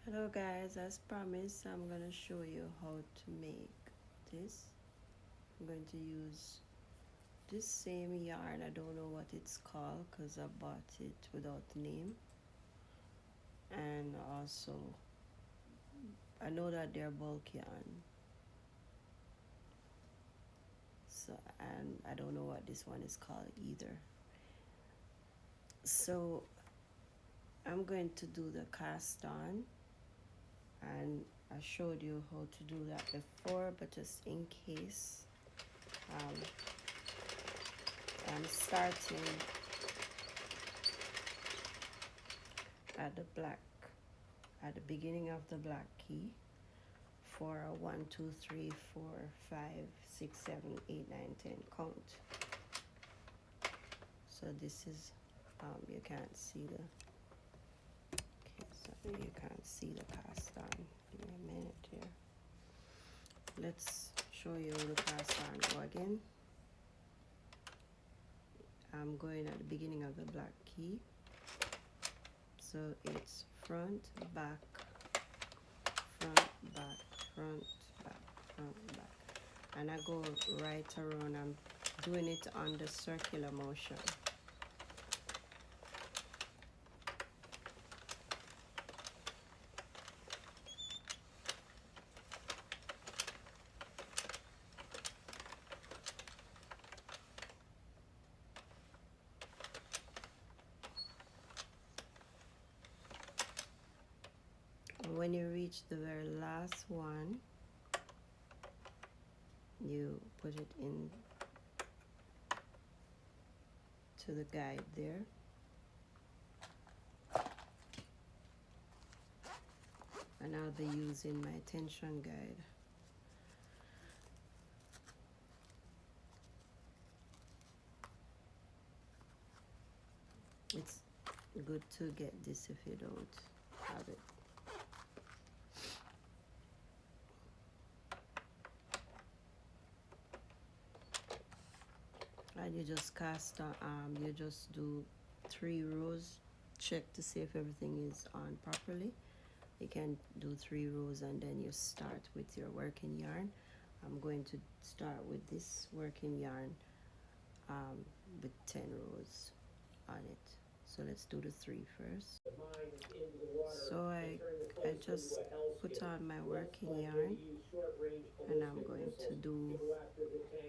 Hello guys, as promised I'm gonna show you how to make this. I'm going to use this same yarn. I don't know what it's called because I bought it without name, and also I know that they're bulk yarn, so and I don't know what this one is called either. So I'm going to do the cast on, and I showed you how to do that before, but just in case, I'm starting at the beginning of the black key for a 1 2 3 4 5 6 7 8 9 10 count. So this is you can't see the you can't see the cast on. Give me a minute here. Let's show you the cast on again. I'm going at the beginning of the black key, so it's front back front back front back front back, and I go right around. I'm doing it on the circular motion. When you reach the very last one, you put it in to the guide there, and I'll be using my tension guide. It's good to get this if you don't have it. And you just cast on, you just do 3 rows, check to see if everything is on properly. You can do 3 rows and then you start with your working yarn. I'm going to start with this working yarn with 10 rows on it. So let's do the 3 first. So I just put on my working yarn, and I'm going to do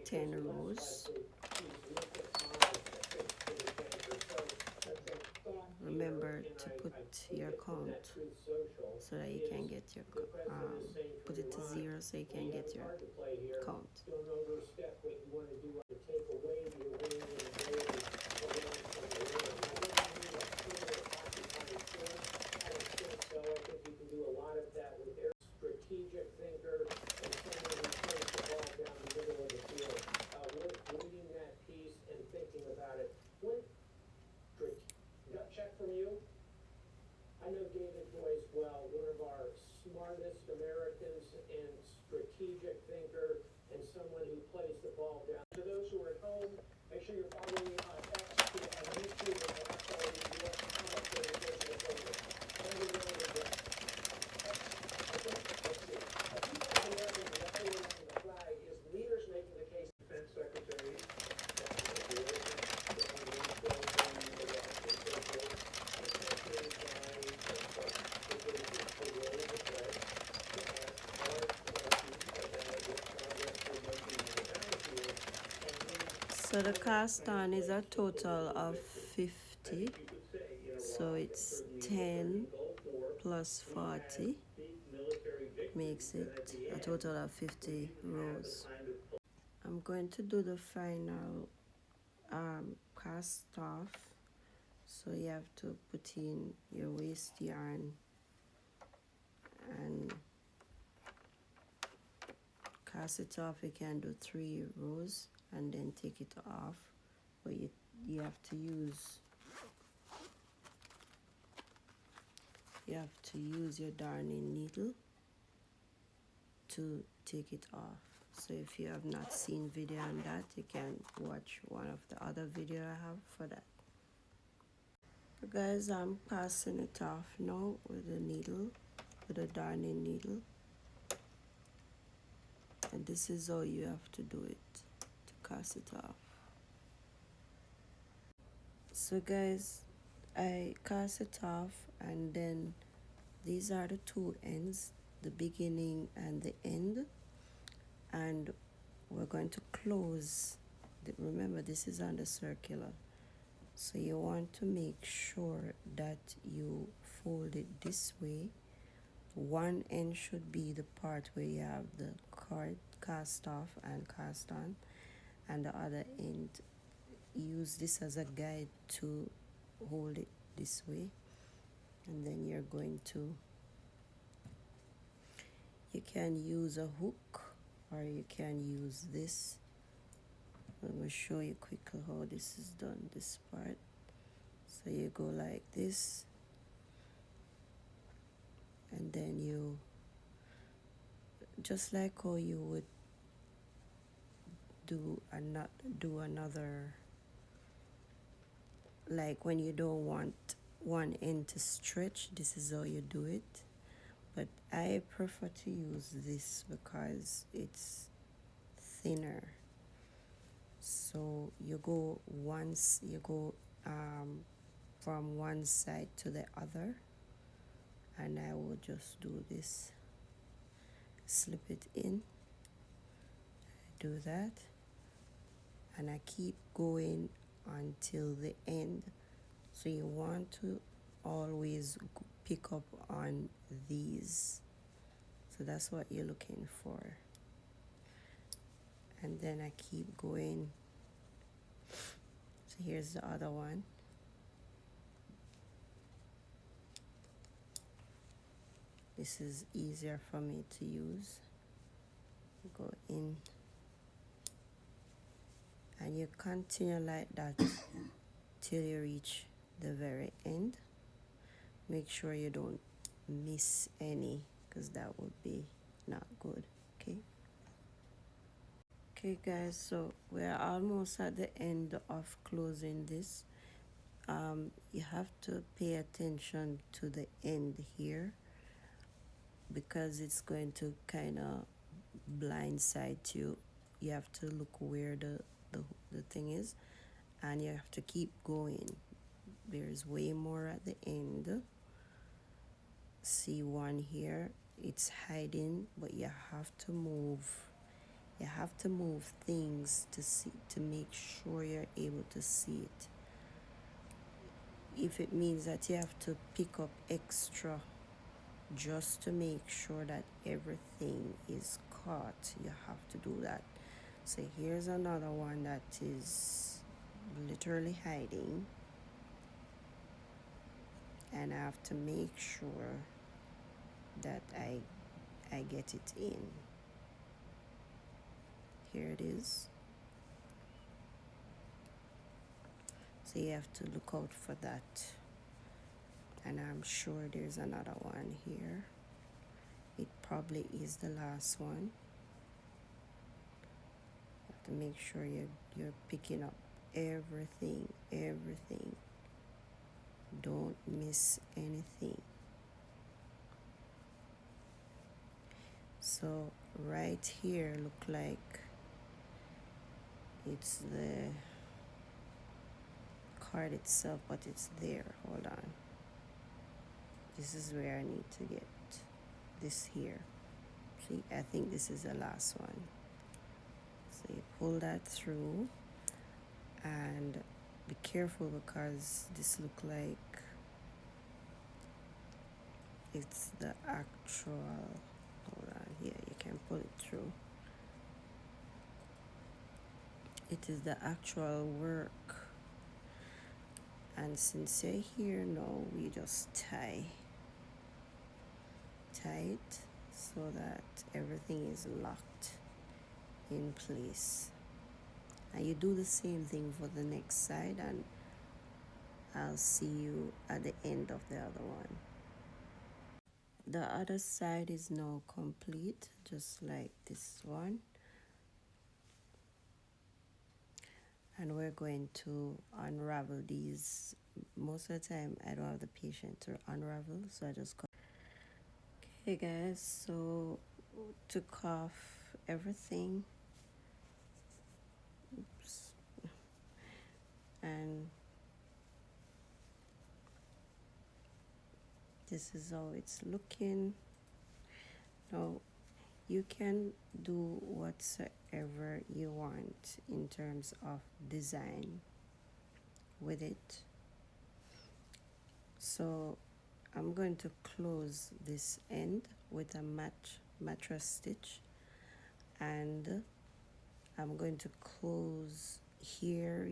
10 rows. Remember to put your count so that you can get your put it to 0 so you can get your count. So the cast on is a total of 50. So it's 10 plus 40 makes it a total of 50 rows. I'm going to do the final cast off. So you have to put in your waste yarn and cast it off. You can do 3 rows and then take it off, but you have to use your darning needle to take it off. So if you have not seen video on that, you can watch one of the other video I have for that. So guys, I'm passing it off now with the needle, with a darning needle, and this is how you have to do it to cast it off. So guys, I cast it off, and then these are the two ends, the beginning and the end, and we're going to close. Remember, this is on the circular, so you want to make sure that you fold it this way. One end should be the part where you have the card cast off and cast on, and the other end, use this as a guide to hold it this way. And then you're going to, you can use a hook or you can use this. I'm going to show you quickly how this is done, this part. So you go like this, and then you, just like how you would do another, like when you don't want one end to stretch, this is how you do it. But I prefer to use this because it's thinner. So you go once, you go from one side to the other, and I will just do this, slip it in, do that, and I keep going until the end. So you want to always pick up on these, so that's what you're looking for. And then I keep going. So here's the other one. This is easier for me to use. Go in, and you continue like that till you reach the very end. Make sure you don't miss any, because that would be not good. Okay guys, so we're almost at the end of closing this. You have to pay attention to the end here, because it's going to kind of blindside you. You have to look where the thing is, and you have to keep going. There's way more at the end. See one here, it's hiding, but you have to move. You have to move things to see, to make sure you're able to see it. If it means that you have to pick up extra just to make sure that everything is caught, you have to do that. So here's another one that is literally hiding, and I have to make sure that I get it in. Here it is. So you have to look out for that. And I'm sure there's another one here. It probably is the last one. You have to make sure you're picking up everything. Don't miss anything. So right here look like it's the card itself, but it's there. Hold on. This is where I need to get this here. See, I think this is the last one. So you pull that through, and be careful, because this look like it's the actual, hold on, here you can pull it through. It is the actual work. And since you're here now, we just tie it so that everything is locked in place. And you do the same thing for the next side, and I'll see you at the end of the other one. The other side is now complete, just like this one. And we're going to unravel these. Most of the time I don't have the patience to unravel, so I just cut. Okay, Hey guys, so took off everything. Oops. And this is how it's looking. Now you can do whatsoever you want in terms of design with it. So I'm going to close this end with a mattress stitch, and I'm going to close here.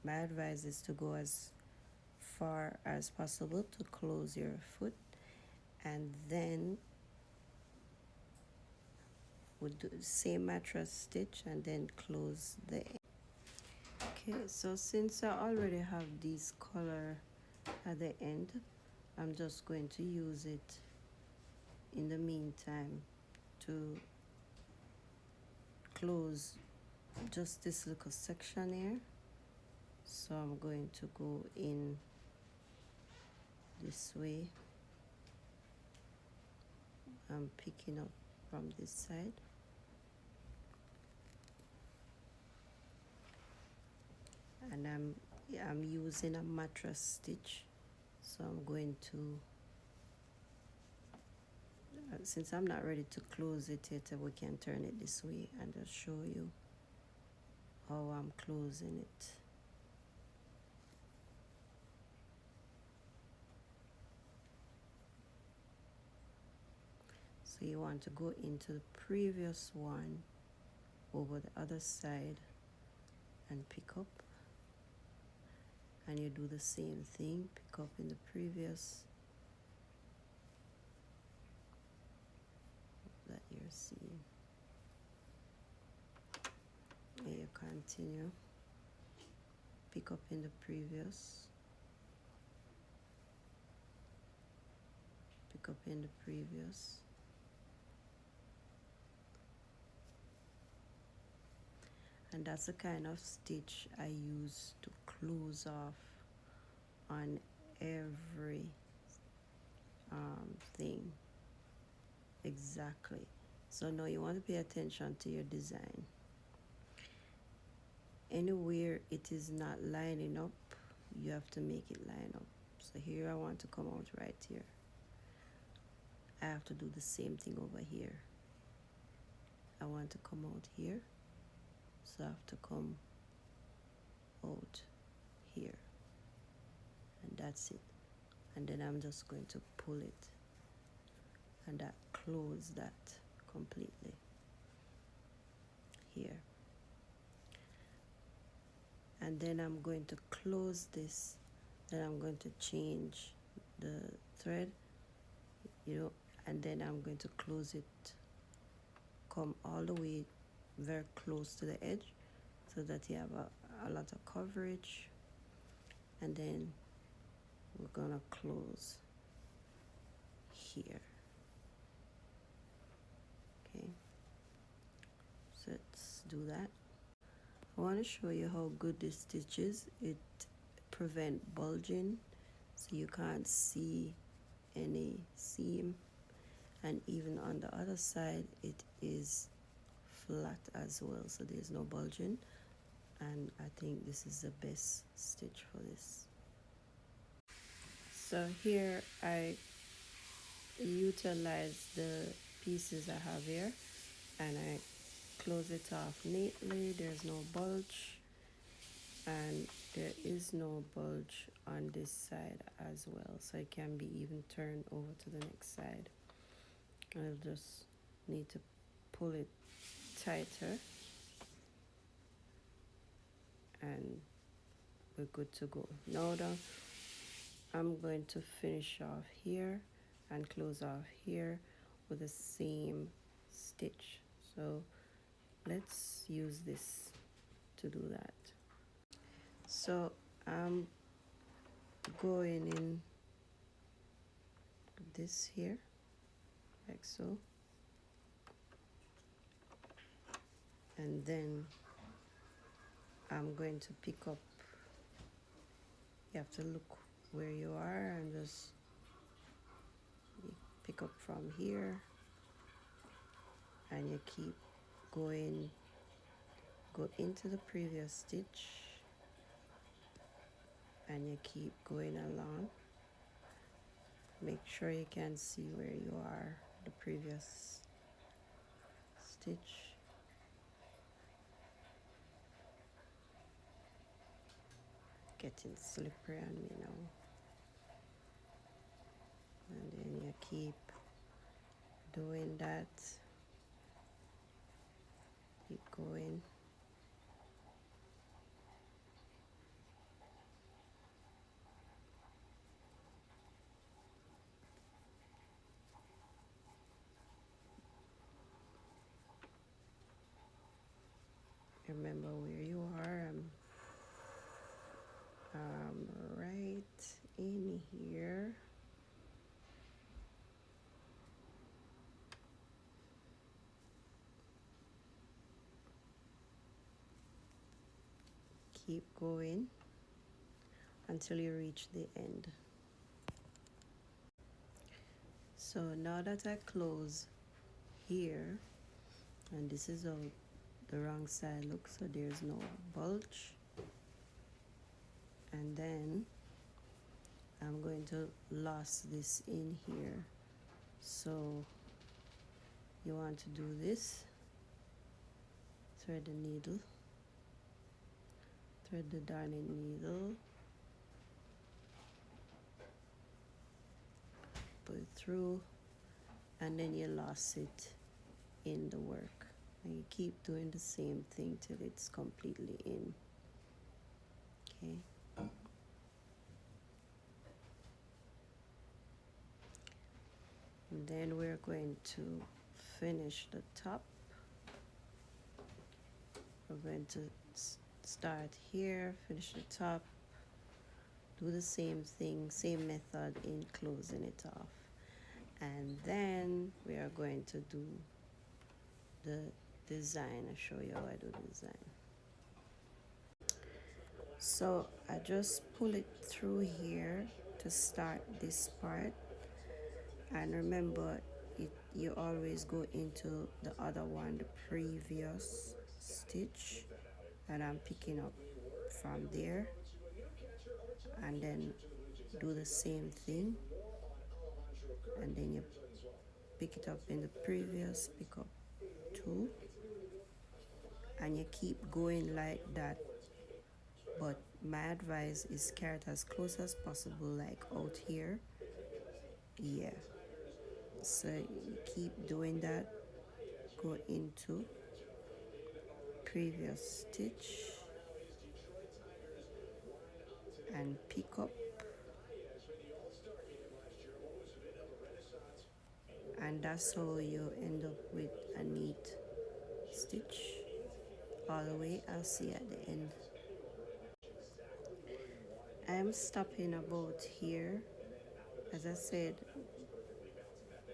My advice is to go as far as possible to close your foot, and then we'll do the same mattress stitch and then close the end. Okay, so since I already have this color at the end, I'm just going to use it in the meantime to close just this little section here. So I'm going to go in this way. I'm picking up from this side, and I'm using a mattress stitch. So I'm going to, since I'm not ready to close it yet, we can turn it this way and just show you how I'm closing it. So you want to go into the previous one over the other side and pick up, and you do the same thing, pick up in the previous that you're seeing, and you continue, pick up in the previous, pick up in the previous, and that's the kind of stitch I use to close off on every thing. Exactly. So now you want to pay attention to your design. Anywhere it is not lining up, you have to make it line up. So here I want to come out right here. I have to do the same thing over here. I want to come out here, so I have to come out here, and that's it. And then I'm just going to pull it, and that close that completely here. And then I'm going to close this, then I'm going to change the thread, and then I'm going to close it, come all the way very close to the edge so that you have a lot of coverage, and then we're gonna close here. Okay, so let's do that. I want to show you how good this stitch is. It prevents bulging, so you can't see any seam, and even on the other side it is flat as well, so there's no bulging, and I think this is the best stitch for this. So here I utilize the pieces I have here, and I close it off neatly. There's no bulge, and there is no bulge on this side as well, so it can be even turned over to the next side. I'll just need to pull it tighter, and we're good to go. Now I'm going to finish off here and close off here with the same stitch. So let's use this to do that. So I'm going in this here like so, and then I'm going to pick up. You have to look where you are and just pick pick up from here and you keep going, go into the previous stitch and you keep going along. Make sure you can see where you are, the previous stitch. Getting slippery on me now. And then you keep doing that. Keep going. Remember where you are. Right in here. Keep going until you reach the end. So now that I close here, and this is how the wrong side looks, so there's no bulge, and then I'm going to loss this in here. So you want to do this, thread the needle, thread the darning needle, put it through, and then you loss it in the work. And you keep doing the same thing till it's completely in. Okay. And then we're going to finish the top. We're going to start here, finish the top, do the same thing, same method in closing it off. And then we are going to do the design. I'll show you how I do the design. So I just pull it through here to start this part. And remember, you always go into the other one, the previous stitch, and I'm picking up from there, and then do the same thing, and then you pick it up in the previous, pick up two, and you keep going like that. But my advice is carry it as close as possible, like out here. Yeah, so you keep doing that. Go into previous stitch and pick up, and that's how you end up with a neat stitch all the way. I'll see at the end. I'm stopping about here. As I said,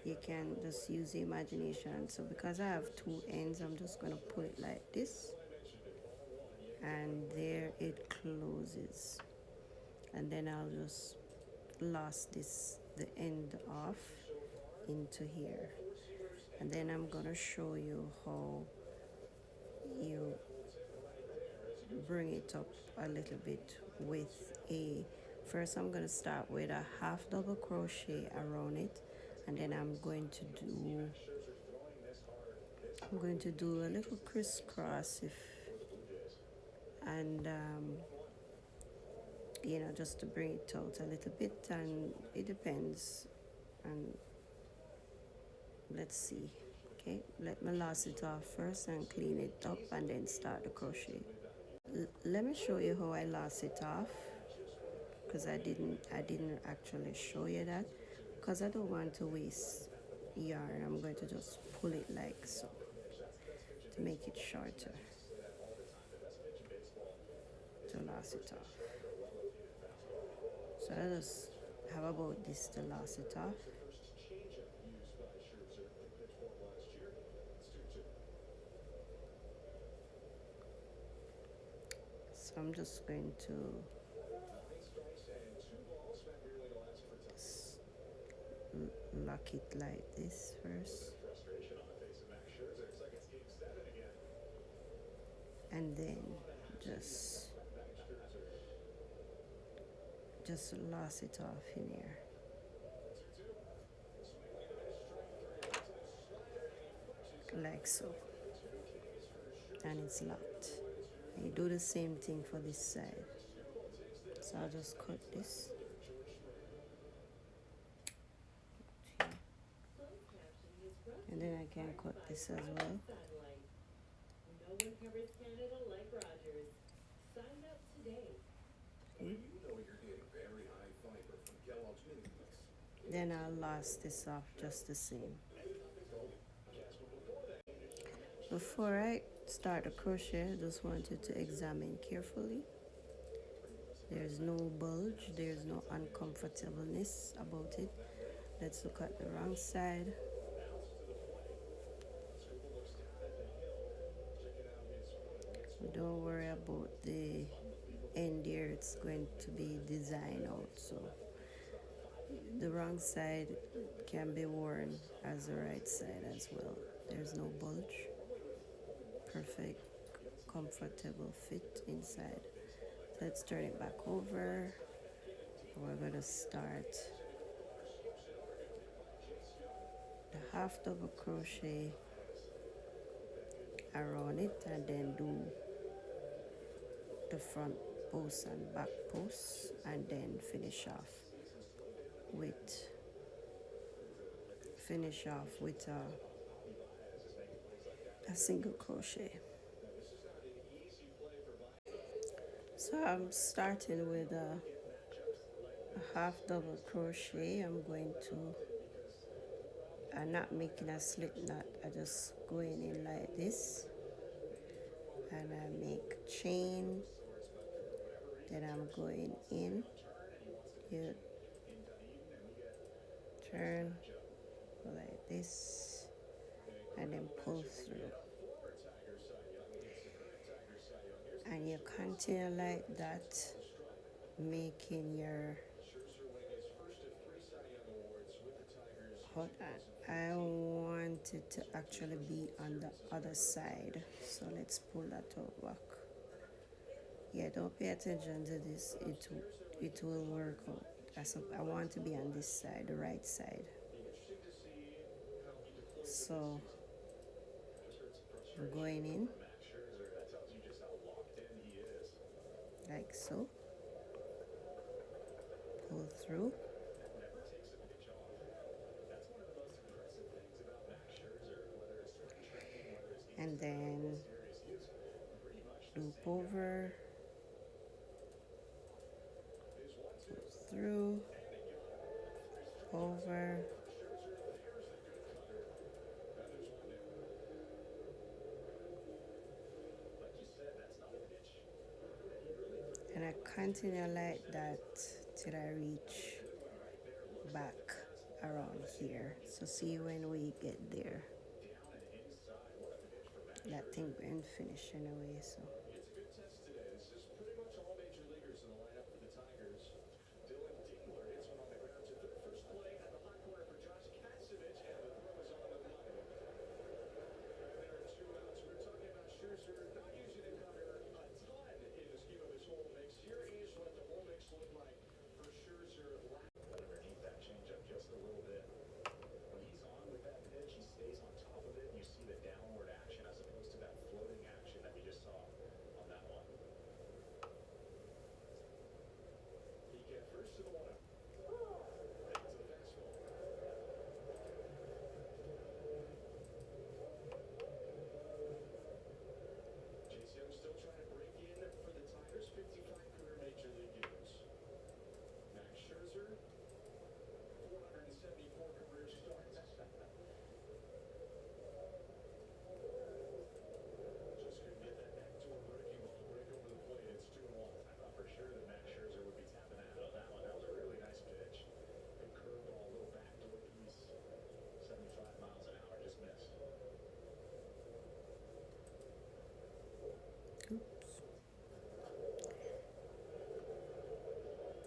you can just use the imagination. So because I have two ends, I'm just going to put it like this, and there it closes. And then I'll just lost the end off into here, and then I'm gonna show you how you bring it up a little bit with first I'm gonna start with a half double crochet around it, and then I'm going to do a little crisscross, and just to bring it out a little bit, and it depends. And let's see. Okay, let me loss it off first and clean it up, and then start the crochet. Let me show you how I lost it off, because I didn't actually show you that, because I don't want to waste yarn. I'm going to just pull it like so to make it shorter, to loss it off. So I just have about this to loss it off. So I'm just going to lock it like this first, and then just loss it off in here like so, and it's locked. You do the same thing for this side. So I'll just cut this. And then I can cut this as well. Then I'll last this off just the same. Before I start the crochet, I just want you to examine carefully. There's no bulge, there's no uncomfortableness about it. Let's look at the wrong side. Don't worry about the end here, it's going to be designed out, so the wrong side can be worn as the right side as well. There's no bulge, perfect comfortable fit inside. So let's turn it back over. We're going to start the half double crochet around it, and then do the front post and back post, and then finish off with a single crochet. So I'm starting with a half double crochet. I'm going to, I'm not making a slip knot, I just going in like this, and I make chain, then I'm going in, you turn like this, and then pull through, and you continue like that, making your, hold on, I want it to actually be on the other side, so let's pull that out back. Yeah, don't pay attention to this, it will work out. I want to be on this side, the right side. So I'm going in like so, pull through, and then loop over, through, over, and I continue like that till I reach back around here. So see, when we get there, that thing won't finish anyway, so.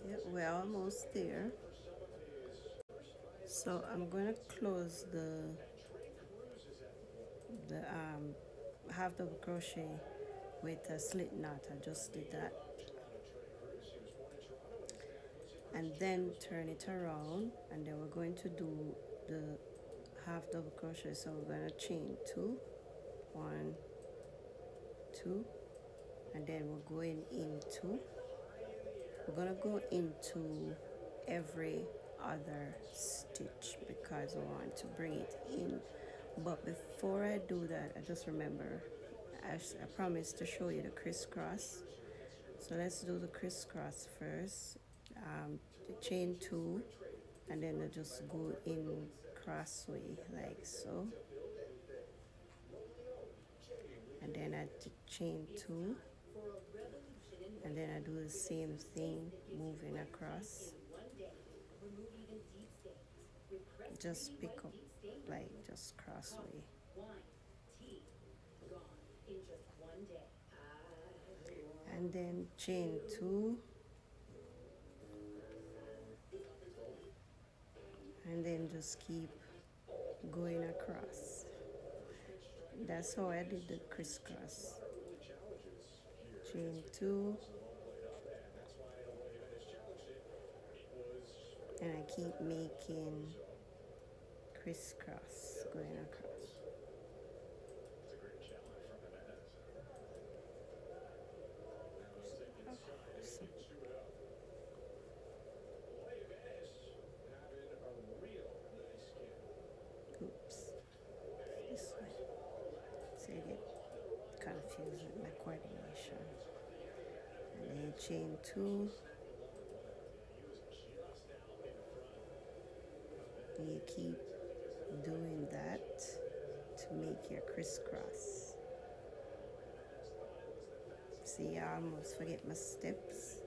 Yeah, we're almost there. So I'm going to close the half double crochet with a slip knot. I just did that, and then turn it around, and then we're going to do the half double crochet. So we're going to chain two, one, two, and then we're going into, we're going to go into every other stitch because I want to bring it in. But before I do that, I just remember I promised to show you the crisscross. So let's do the crisscross first. Chain two, and then I just go in crossway like so, and then I chain two, and then I do the same thing, moving across. Just pick up like just crossway, and then chain two, and then just keep going across. That's how I did the crisscross. Chain two, and I keep making crisscross going across. Oops, this way. So you get confused with my coordination. And then chain two. You keep doing that to make your crisscross. See, I almost forget my steps.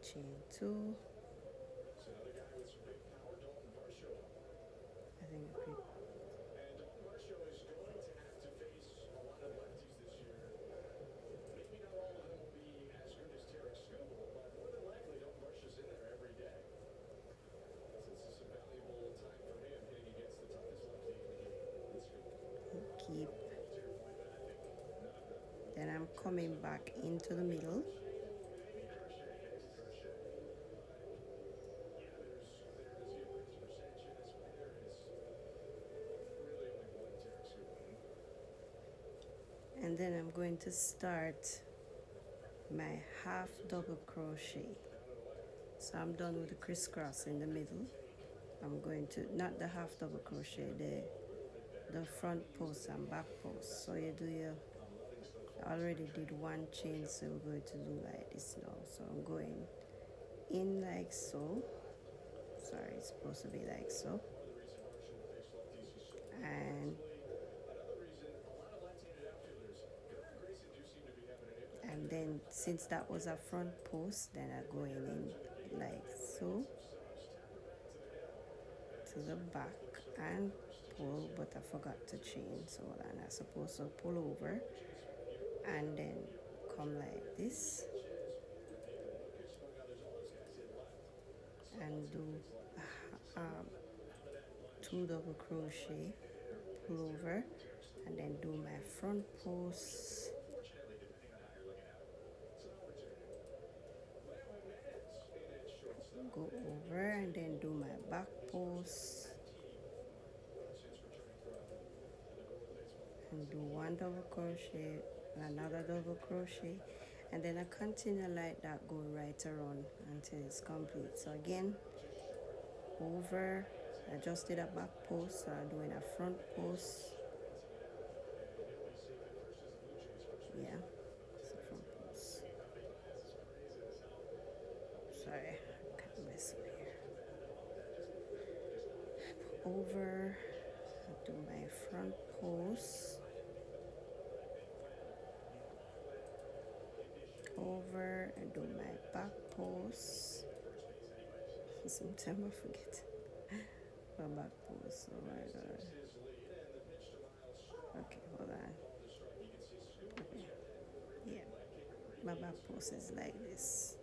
Chain two. I think I could. Keep. Then I'm coming back into the middle. And then I'm going to start my half double crochet. So I'm done with the crisscross in the middle. I'm going to, not the half double crochet, the front post and back post. So you do your, I already did one chain, so we're going to do like this now. So I'm going in like so. Sorry, it's supposed to be like so. And then since that was a front post, then I go in like so to the back and pull, but I forgot to chain, so then I'm supposed to pull over and then come like this and do two double crochet, pull over, and then do my front post, go over, and then do my back post and do one double crochet, another double crochet, and then I continue like that, go right around until it's complete. So again, over, I just did a back post, so I'm doing a front post. Yeah, it's a front post. Sorry, I can't mess up here. Over, I do my front post. Over, and do my back post. Sometimes I forget my back post. Oh my god. Okay, hold on. Okay. Yeah, my back post is like this.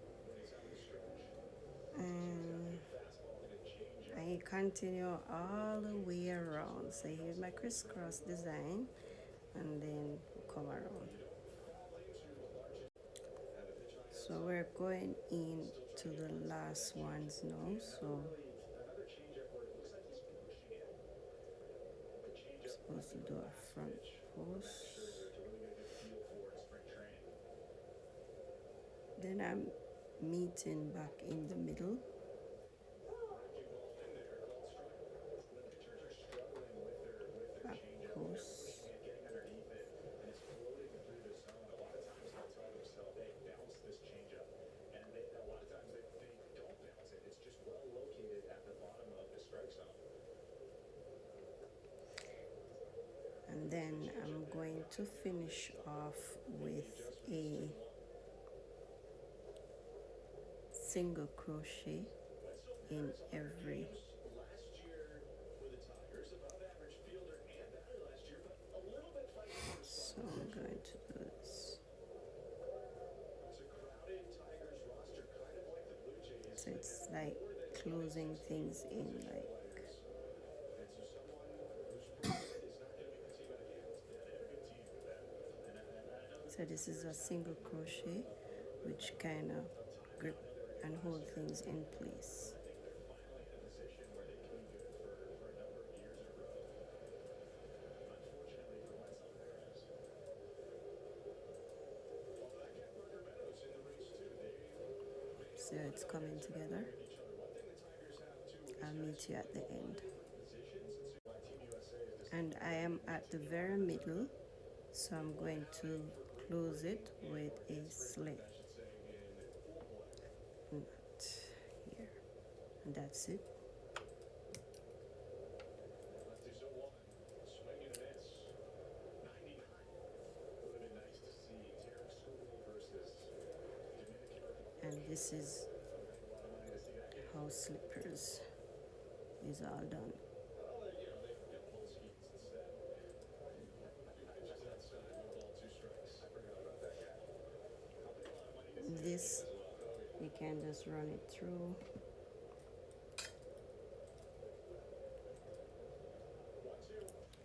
continue all the way around. So here's my crisscross design, and then come around. So we're going into the last ones now. So I'm supposed to do a front post. Then I'm meeting back in the middle. Back post. And then I'm going to finish off with a single crochet in every. So I'm going to do this. So it's like closing things in, like. So this is a single crochet, which kind of grip and hold things in place. So it's coming together. I'll meet you at the end. And I am at the very middle, so I'm going to close it with a slit knot here, and that's it. And this is house slippers is all done. This you can just run it through.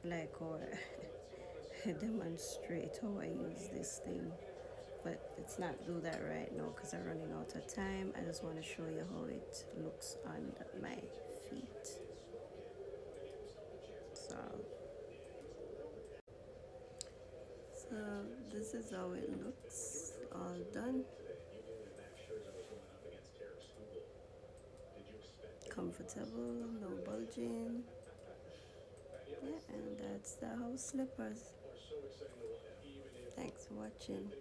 Like how I demonstrate how I use this thing, but let's not do that right now because I'm running out of time. I just want to show you how it looks on my feet. So this is how it looks, all done. Comfortable, no bulging. Yeah, and that's the house slippers. Thanks for watching.